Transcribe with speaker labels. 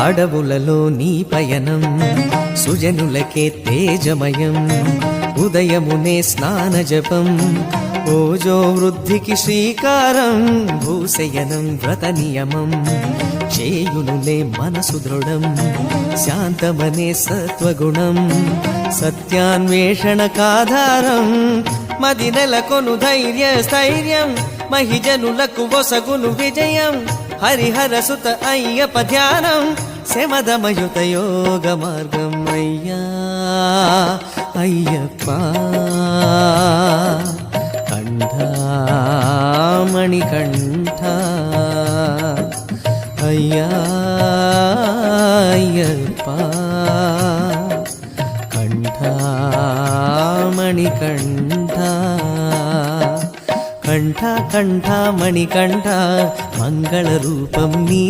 Speaker 1: అడవులలో నీ పయనం సుజనులకే తేజమయం ఉదయమునే స్నాన జపం ఓజో వృద్ధికి శ్రీకారం భూశయనం వ్రత నియమం చేయునులే మనసు దృఢం శాంతమనే సత్వగుణం సత్యాన్వేషణ కాధారం మది నెలకొను ధైర్య స్థైర్యం మహిజనులకు వసగును విజయం హరిహర సుత అయ్యప్ప ధ్యానం శమదమయుత యోగ మార్గం అయ్యా అయ్యప్ప కంఠమణికంఠ అయ్యా అయ్యప్ప కంఠమణికంఠ కంఠ కంఠ మణికంఠ మంగళ రూపం నీ